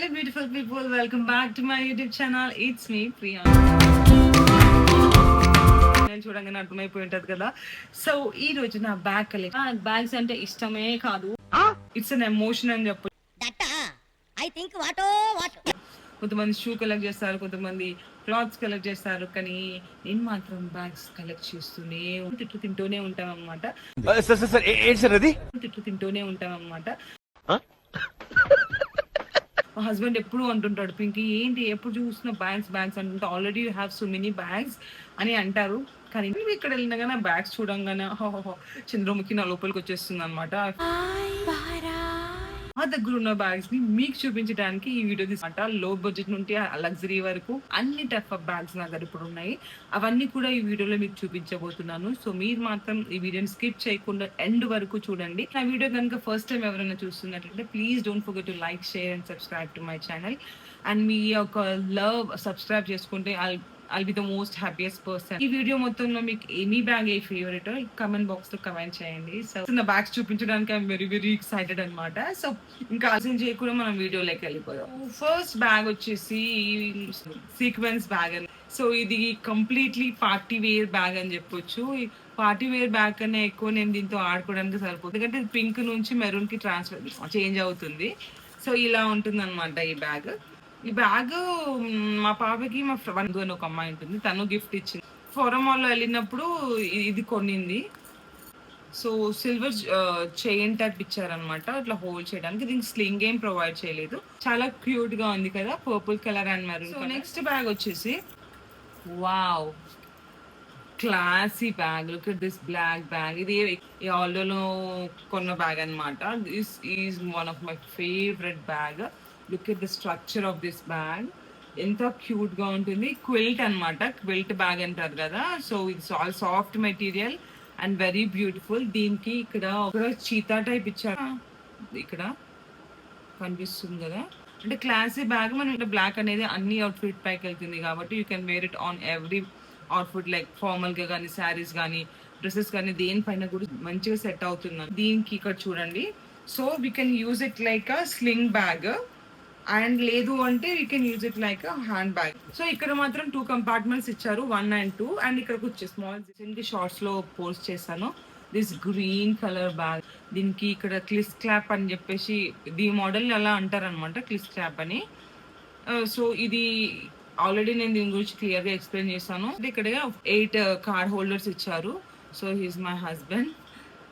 Hello beautiful people, welcome back to my YouTube channel. It's me, Priya. నేను చూడంగానే అర్థమైపోయి ఉంటది కదా. సో ఈ రోజు నా బ్యాగ్ కలెక్షన్. బ్యాగ్స్ అంటే ఇష్టమే కాదు, ఇట్స్ అన్ ఎమోషన్ అని చెప్పు. కొంతమంది షూ కలెక్ట్ చేస్తారు, కొంతమంది క్లాత్స్ కలెక్ట్ చేస్తారు, కానీ నేను మాత్రం బ్యాగ్స్ కలెక్ట్ చేస్తూనే తింటూనే ఉంటాం అనమాట. తింటూనే ఉంటాం అనమాట. మా హస్బెండ్ ఎప్పుడు అంటుంటాడు, పింకీ ఏంటి ఎప్పుడు చూసిన బ్యాగ్స్ అంటుంటే, already you have so many bags అని అంటారు. కానీ ఇక్కడ వెళ్ళినగానే బ్యాగ్స్ చూడంగానే చంద్రముఖి నా లోపలికి వచ్చేస్తుంది అనమాట. మా దగ్గర ఉన్న బ్యాగ్స్ ని మీకు చూపించడానికి ఈ వీడియో తీసుకుంటా. లో బడ్జెట్ నుండి లగ్జరీ వరకు అన్ని టైప్ ఆఫ్ బ్యాగ్స్ నా దగ్గర ఇప్పుడు ఉన్నాయి. అవన్నీ కూడా ఈ వీడియోలో మీకు చూపించబోతున్నాను. సో మీరు మాత్రం ఈ వీడియోని స్కిప్ చేయకుండా ఎండ్ వరకు చూడండి. నా వీడియో కనుక ఫస్ట్ టైం ఎవరైనా చూస్తున్నట్లయితే please don't forget to like, share and subscribe to my channel. And మీ యొక్క లవ్ సబ్స్క్రైబ్ చేసుకుంటే I'll be the most happiest person. ఈ వీడియో మొత్తంలో మీకు ఎనీ బ్యాగ్ ఏ ఫేవరెట్ కమెంట్ బాక్స్ లో కమెంట్ చేయండి. సో నా బ్యాగ్స్ చూపించడానికి ఐఎమ్ వెరీ వెరీ ఎక్సైటెడ్ అనమాట. సో ఇంకా ఆలోచన చేయకుండా మనం వీడియోలోకి వెళ్ళిపోయాం. ఫస్ట్ బ్యాగ్ వచ్చేసి సీక్వెన్స్ బ్యాగ్ అని. సో ఇది కంప్లీట్లీ పార్టీ వేర్ బ్యాగ్ అని చెప్పొచ్చు. పార్టీ వేర్ బ్యాగ్ కన్నా ఎక్కువ నేను దీంతో ఆడుకోవడానికి సరిపోతుంది, ఎందుకంటే పింక్ నుంచి మెరూన్ కి చేంజ్ అవుతుంది. సో ఇలా ఉంటుంది అనమాట ఈ బ్యాగ్. ఈ బ్యాగ్ మా పాపకి మా ఫ్రెండ్ అని ఒక అమ్మాయి ఉంటుంది, తను గిఫ్ట్ ఇచ్చింది. ఫోరం మాల్లో వెళ్ళినప్పుడు ఇది కొనింది. సో సిల్వర్ చైన్ టైప్ ఇచ్చారనమాట, అట్లా హోల్డ్ చేయడానికి. దీనికి స్లింగ్ ఏం ప్రొవైడ్ చేయలేదు. చాలా క్యూట్ గా ఉంది కదా, purple colour and maroon. So next bag వచ్చేసి wow, classy bag. Look at this black bag. ఇది ఈ ఆల్డోలో కొన్న బ్యాగ్ అనమాట. This is one of my favourite bag. Look at the structure of this bag, ఎంత క్యూట్ గా ఉంటుంది. Quilt అనమాట, క్విల్ట్ బ్యాగ్ అంటారు కదా. So it's all soft material and very beautiful. దీనికి ఇక్కడ ఒక చీతా టైప్ ఇచ్చారు, ఇక్కడ కనిపిస్తుంది కదా. అంటే క్లాసీ బ్యాగ్. మనం ఇక్కడ బ్లాక్ అనేది అన్ని అవుట్ఫిట్ పైకి వెళ్తుంది కాబట్టి you can wear it on every outfit, like formal గా కానీ, శారీస్ కానీ, డ్రెస్సెస్ కానీ, దేనిపైన కూడా మంచిగా సెట్ అవుతుంది. దీనికి ఇక్కడ చూడండి. So we can use it like a sling bag, and లేదు అంటే you can use it like a hand bag. So ఇక్కడ మాత్రం 2 కంపార్ట్మెంట్స్ ఇచ్చారు, 1 and 2. అండ్ ఇక్కడికి వచ్చే స్మాల్ షార్ట్స్ లో పోస్ట్ చేశాను. This green colour bag. దీనికి ఇక్కడ క్లిస్ క్లాప్ అని చెప్పేసి ఈ మోడల్ అలా అంటారనమాట, క్లిస్ క్లాప్ అని. సో ఇది ఆల్రెడీ నేను దీని గురించి క్లియర్ గా ఎక్స్ప్లెయిన్ చేశాను. ఇక్కడ 8 కార్డ్ హోల్డర్స్ ఇచ్చారు. So he's my husband.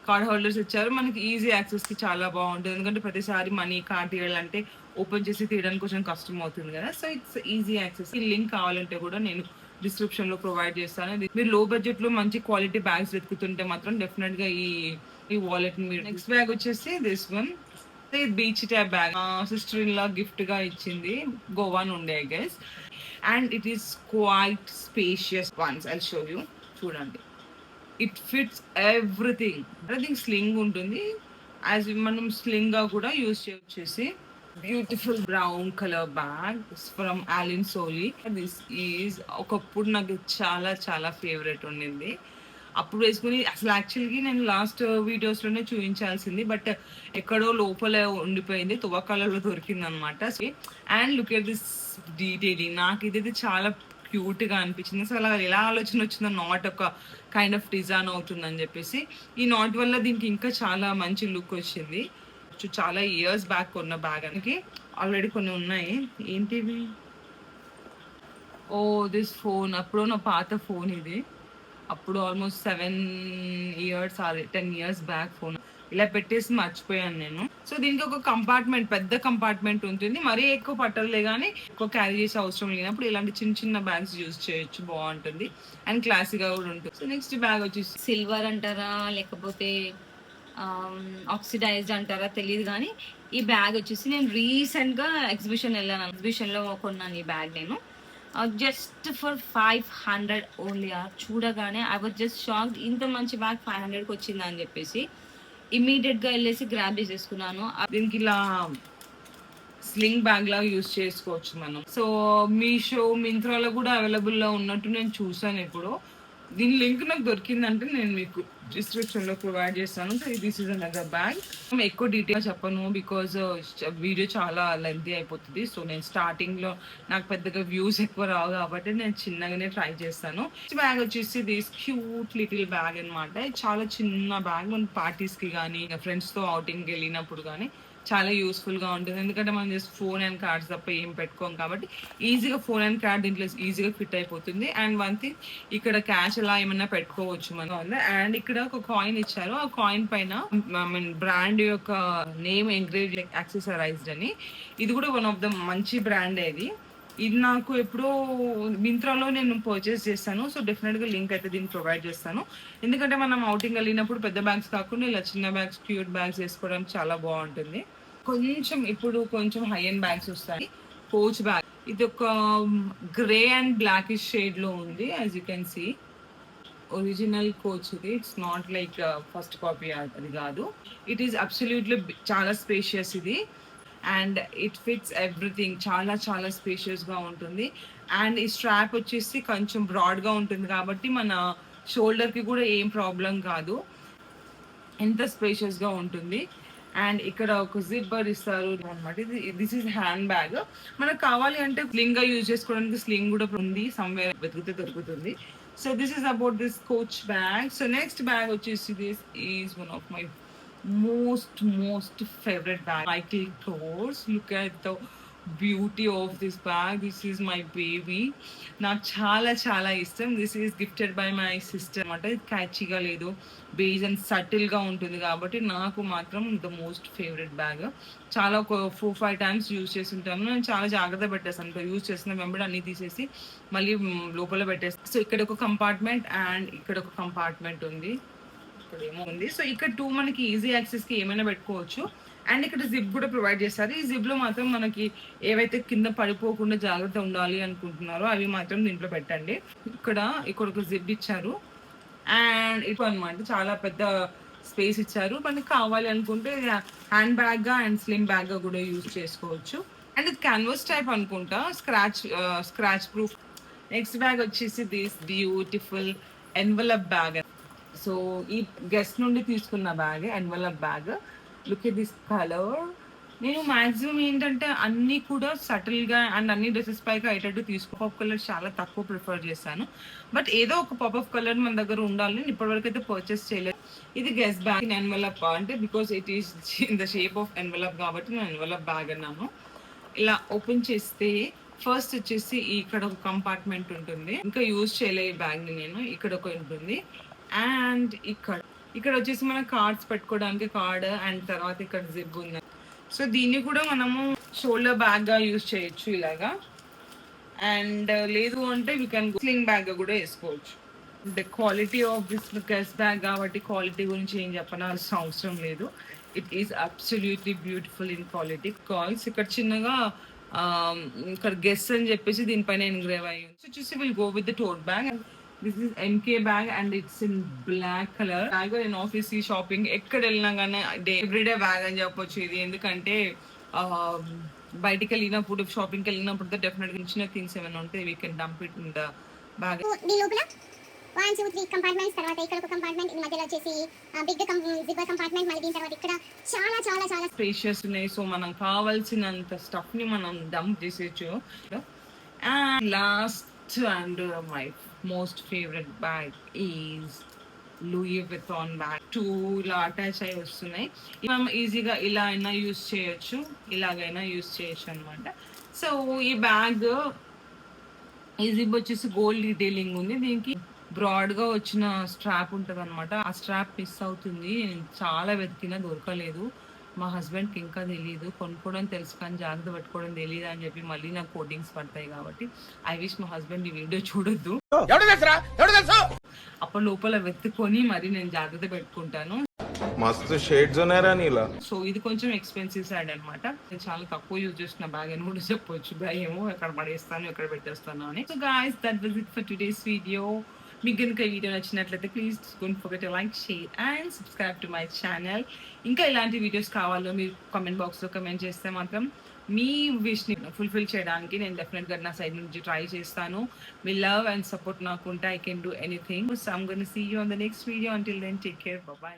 Card holders ఇచ్చారు, మనకి ఈజీ యాక్సెస్ కి చాలా బాగుంటుంది, ఎందుకంటే ప్రతిసారి మనీ కార్డ్ తీయాలంటే ఓపెన్ చేసి తీయడానికి కొంచెం కష్టం అవుతుంది కదా. So it's easy access. ఈ లింక్ కావాలంటే కూడా నేను డిస్క్రిప్షన్ లో ప్రొవైడ్ చేస్తాను. మీరు లో బడ్జెట్ లో మంచి క్వాలిటీ బ్యాగ్స్ వెతుకుతుంటే మాత్రం డెఫినెట్ గా ఈ వాలెట్ మీరు. నెక్స్ట్ బ్యాగ్ వచ్చేసి this one, beach type bag. Sister in law gift గా ఇచ్చింది, గోవా నుండి I guess. And it is quite spacious ones. I'll show you, చూడండి. ఇట్ ఫిట్స్ ఎవ్రీథింగ్ స్లింగ్ ఉంటుంది, యాజ్ మనం స్లింగ్ గా కూడా యూజ్ చేయొచ్చేసి. Beautiful brown colour bag from Allen Solly. This is ఒకప్పుడు నాకు చాలా చాలా ఫేవరెట్ ఉండింది. అప్పుడు వేసుకుని అసలు యాక్చువల్గా నేను లాస్ట్ వీడియోస్ లోనే చూపించాల్సింది, బట్ ఎక్కడో లోపల ఉండిపోయింది, తువ్వకాలలో దొరికింది అనమాట. And look at this detailing. నాకు ఇది చాలా క్యూట్ గా అనిపించింది. అసలు అలా ఎలా ఆలోచన వచ్చిందో, నాట్ ఒక కైండ్ ఆఫ్ డిజైన్ అవుతుందని చెప్పేసి. ఈ నాట్ వల్ల దీనికి ఇంకా చాలా మంచి లుక్ వచ్చింది. చాలా ఇయర్స్ బ్యాక్ కొన్న బ్యాగ్ అని ఆల్రెడీ కొన్ని ఉన్నాయి. ఏంటివి? Oh this phone. అప్పుడు నా పాత ఫోన్ ఇది. అప్పుడు almost 7 years or 10 years back phone. ఇలా పెట్టేసి మర్చిపోయాను నేను. సో దీనికి ఒక కంపార్ట్మెంట్, పెద్ద కంపార్ట్మెంట్ ఉంటుంది. మరీ ఎక్కువ పట్టలే కానీ ఎక్కువ క్యారీ చేసే అవసరం లేనప్పుడు ఇలాంటి చిన్న చిన్న బ్యాగ్స్ యూజ్ చేయొచ్చు, బాగుంటుంది అండ్ క్లాసీగా కూడా ఉంటుంది. సో నెక్స్ట్ బ్యాగ్ వచ్చేసి సిల్వర్ అంటారా లేకపోతే ఆక్సిడైజ్డ్ అంటారా తెలియదు, కానీ ఈ బ్యాగ్ వచ్చేసి నేను రీసెంట్గా ఎగ్జిబిషన్ వెళ్ళాను. ఎగ్జిబిషన్లో కొన్నాను ఈ బ్యాగ్ నేను, జస్ట్ ఫర్ 500 ఓన్లీ. చూడగానే ఐ వాజ్ జస్ట్ షాక్డ్, ఇంత మంచి బ్యాగ్ 500కి వచ్చిందా అని చెప్పేసి ఇమీడియట్గా వెళ్ళేసి గ్రాబ్ చేసేసుకున్నాను. దీనికి ఇలా స్లింగ్ బ్యాగ్ లాగా యూజ్ చేసుకోవచ్చు మనం. సో మీషో, మింత్రాలో కూడా అవైలబుల్లో ఉన్నట్టు నేను చూసాను ఇప్పుడు. దీని లింక్ నాకు దొరికిందంటే నేను మీకు డిస్క్రిప్షన్ లో ప్రొవైడ్ చేస్తాను. So this is another bag. ఎక్కువ డీటెయిల్ చెప్పను బికాజ్ వీడియో చాలా లెంతీ అయిపోతుంది. సో నేను స్టార్టింగ్ లో నాకు పెద్దగా వ్యూస్ ఎక్కువ రావు కాబట్టి నేను చిన్నగానే ట్రై చేస్తాను. బ్యాగ్ వచ్చేసి దిస్ క్యూట్ లిటిల్ బ్యాగ్ అనమాట. చాలా చిన్న బ్యాగ్, మన పార్టీస్ కి కానీ ఫ్రెండ్స్ తో అవుటింగ్ వెళ్ళినప్పుడు కానీ చాలా యూస్ఫుల్ గా ఉంటుంది. ఎందుకంటే మనం జస్ట్ ఫోన్ అండ్ కార్డ్స్ తప్ప ఏం పెట్టుకోం కాబట్టి ఈజీగా ఫోన్ అండ్ కార్డ్ దీంట్లో ఈజీగా ఫిట్ అయిపోతుంది. అండ్ వన్ థింగ్, ఇక్కడ క్యాష్ అలా ఏమన్నా పెట్టుకోవచ్చు మనం. అండ్ ఇక్కడ ఒక కాయిన్ ఇచ్చారు, ఆ కాయిన్ పైన బ్రాండ్ యొక్క నేమ్ ఎంగ్రేజ్ యాక్సెసరైజ్డ్ అని. ఇది కూడా వన్ ఆఫ్ ద మంచి బ్రాండ్. ఇది నాకు ఎప్పుడో మింత్రాలో నేను పర్చేస్ చేస్తాను. సో డెఫినెట్గా లింక్ అయితే దీన్ని ప్రొవైడ్ చేస్తాను. ఎందుకంటే మనం అవుటింగ్ వెళ్ళినప్పుడు పెద్ద బ్యాగ్స్ కాకుండా ఇలా చిన్న బ్యాగ్స్, క్యూట్ బ్యాగ్స్ వేసుకోవడానికి చాలా బాగుంటుంది. కొంచెం హై అండ్ బ్యాగ్స్ వస్తాయి. కోచ్ బ్యాగ్, ఇది ఒక గ్రే అండ్ బ్లాకిష్ షేడ్ లో ఉంది. As you can see original Coach ఇది. It's not like first copy, అది కాదు. ఇట్ ఈస్ అబ్సల్యూట్లీ చాలా స్పేషియస్ ఇది. And it fits everything. చాలా స్పేషియస్ గా ఉంటుంది. అండ్ ఈ స్ట్రాప్ వచ్చేసి కొంచెం బ్రాడ్ గా ఉంటుంది కాబట్టి మన షోల్డర్ కి కూడా ఏం ప్రాబ్లం కాదు. ఎంత స్పేషియస్ గా ఉంటుంది. అండ్ ఇక్కడ ఒక జిప్పర్ ఇస్తారు అనమాట. This is hand bag. మనకు కావాలి అంటే స్లింగ్ గా యూజ్ చేసుకోవడానికి స్లింగ్ కూడా ఉంది, సమ్వేర్ వెతికితే దొరుకుతుంది. So this is about this Coach bag. So next bag వచ్చేసి this is one of my most favorite bag, Michael Kors. Look at the beauty of this bag. This is my baby. నాకు చాలా ఇష్టం. This is gifted by my sister అనమాట. ఇది క్యాచీగా లేదు, beige and subtle గా ఉంటుంది కాబట్టి నాకు మాత్రం ద మోస్ట్ ఫేవరెట్ బ్యాగ్. చాలా ఒక 4-5 టైమ్స్ యూజ్ చేసి ఉంటాను. నేను చాలా జాగ్రత్త పెట్టేస్తాను. యూజ్ చేసిన వెంబడి అన్ని తీసేసి మళ్ళీ లోపల పెట్టేస్తాను. సో ఇక్కడ ఒక కంపార్ట్మెంట్ అండ్ ఇక్కడ ఒక కంపార్ట్మెంట్ ఉంది. ఉంది. సో ఇక్కడ 2 మనకి ఈజీ యాక్సెస్ కి ఏమైనా పెట్టుకోవచ్చు. అండ్ ఇక్కడ జిప్ కూడా ప్రొవైడ్ చేస్తారు. ఈ జిప్ లో మాత్రం మనకి ఏవైతే కింద పడిపోకుండా జాగ్రత్త ఉండాలి అనుకుంటున్నారో అవి మాత్రం దీంట్లో పెట్టండి. ఇక్కడ ఒక జిప్ ఇచ్చారు. అండ్ ఇటు అనమాట చాలా పెద్ద స్పేస్ ఇచ్చారు. మనకి కావాలి అనుకుంటే హ్యాండ్ బ్యాగ్ గా అండ్ స్లిమ్ బ్యాగ్ గా కూడా యూజ్ చేసుకోవచ్చు. అండ్ ఇది క్యాన్వాస్ టైప్ అనుకుంటా, స్క్రాచ్ ప్రూఫ్. నెక్స్ట్ బ్యాగ్ వచ్చేసి this beautiful envelope bag. So ఈ గెస్ట్ నుండి తీసుకున్న bag, envelope bag. Look at this colour. నేను మాక్సిమం ఏంటంటే అన్ని కూడా సటిల్ గా అండ్ అన్ని డ్రెస్సెస్ పైకి అయ్యేటట్టు పాప్ కలర్ చాలా తక్కువ ప్రిఫర్ చేస్తాను. బట్ ఏదో ఒక పాప్ ఆఫ్ కలర్ మన దగ్గర ఉండాలి. నేను ఇప్పటివరకు అయితే పర్చేస్ చేయలేదు. ఇది గెస్ట్ బ్యాగ్ ఇన్ ఎన్వలప్ అంటే because it is in the shape of envelope కాబట్టి నేను ఎన్వలప్ బ్యాగ్ అన్నాను. ఇలా ఓపెన్ చేస్తే ఫస్ట్ వచ్చేసి ఇక్కడ ఒక కంపార్ట్మెంట్ ఉంటుంది. ఇంకా యూజ్ చేయలే ఈ బ్యాగ్ ని నేను. ఇక్కడ ఒక ఉంటుంది. అండ్ ఇక్కడ వచ్చేసి మన కార్డ్స్ పెట్టుకోవడానికి కార్డ్ అండ్ తర్వాత ఇక్కడ జిప్ ఉంది. సో దీన్ని కూడా మనము షోల్డర్ బ్యాగ్ గా యూజ్ చేయొచ్చు ఇలాగా. అండ్ లేదు అంటే వీ కెన్ స్లింగ్ బ్యాగ్ గా కూడా వేసుకోవచ్చు. The quality of this guest bag కాబట్టి క్వాలిటీ గురించి ఏం చెప్పనాల్సిన అవసరం లేదు. It is absolutely beautiful in quality. Calls ఇక్కడ చిన్నగా ఇక్కడ గెస్ట్ అని చెప్పేసి దీనిపైన ఎన్గ్రేవ్ అయ్యి ఉంది. సో చూసి will go with the tote bag. This is MK bag and it's in black colour. Bag నేను ఆఫీస్ కి షాపింగ్ ఎక్కడ వెళ్ళినా కానీ ఎవ్రీడే బ్యాగ్ అని చెప్పొచ్చు ఇది. ఎందుకంటే బయటికి వెళ్ళినప్పుడు షాపింగ్కి వెళ్ళినప్పుడు డెఫినెట్ గా చిన్న థింగ్స్ ఏమైనా ఉంటే we can dump it in the bag. దీని లోపల 1, 2, 3 కంపార్ట్మెంట్స్, తర్వాత ఇక్కడ ఒక కంపార్ట్మెంట్, ఈ మధ్యలో వచ్చేసి బిగ్ జిప్పర్ కంపార్ట్మెంట్, మళ్ళీ దీని తర్వాత ఇక్కడ చాలా స్పేషియస్ ఉన్నాయి. సో మనం కావాల్సినంత స్టఫ్ ని మనం డంప్ చేసేయచ్చు. And last and my most favourite bag is Louis Vuitton bag. 2 ఇలా అటాచ్ అయి వస్తున్నాయి. మనం ఈజీగా ఇలా అయినా యూజ్ చేయొచ్చు, ఇలాగైనా యూజ్ చేయొచ్చు అనమాట. సో ఈ బ్యాగ్ ఈ జిప్ వచ్చేసి గోల్డ్ డీటెయిలింగ్ ఉంది. దీనికి బ్రాడ్ గా వచ్చిన స్ట్రాప్ ఉంటది అనమాట. ఆ స్ట్రాప్ మిస్ అవుతుంది. నేను చాలా వెతికినా దొరకలేదు. మా హస్బెండ్కి ఇంకా తెలియదు. కొనుక్కోవడం తెలుసు కానీ జాగ్రత్త పెట్టుకోవడం తెలియదు అని చెప్పి మళ్ళీ నాకు కోటింగ్స్ పడతాయి కాబట్టి ఐ విష్ మా హస్బెండ్ ఈ వీడియో చూడొద్దు. అప్పుడు లోపల వెతుకొని మరి నేను జాగ్రత్త పెట్టుకుంటాను. మస్తు షేడ్స్ ఉన్నారా నీలా. సో ఇది కొంచెం ఎక్స్పెన్సివ్ సైడ్ అనమాట. నేను చాలా తక్కువ యూజ్ చేసిన బ్యాగ్ అని కూడా చెప్పొచ్చు. బ్యాగ్ ఏమో ఎక్కడ పడేస్తాను, ఎక్కడ పెట్టేస్తాను అని. So guys, that was it for today's video. మీకు కనుక ఈ వీడియో నచ్చినట్లయితే please don't forget to like, share and subscribe to my channel. ఇంకా ఇలాంటి వీడియోస్ కావాలో మీరు కామెంట్ బాక్స్లో కమెంట్ చేస్తే మాత్రం మీ విష్ని ఫుల్ఫిల్ చేయడానికి నేను డెఫినెట్గా నా సైడ్ నుంచి ట్రై చేస్తాను. మీ లవ్ అండ్ సపోర్ట్ నాకు ఉంటే I can do anything. So I'm gonna see you on the next video. Until then take care, bye by.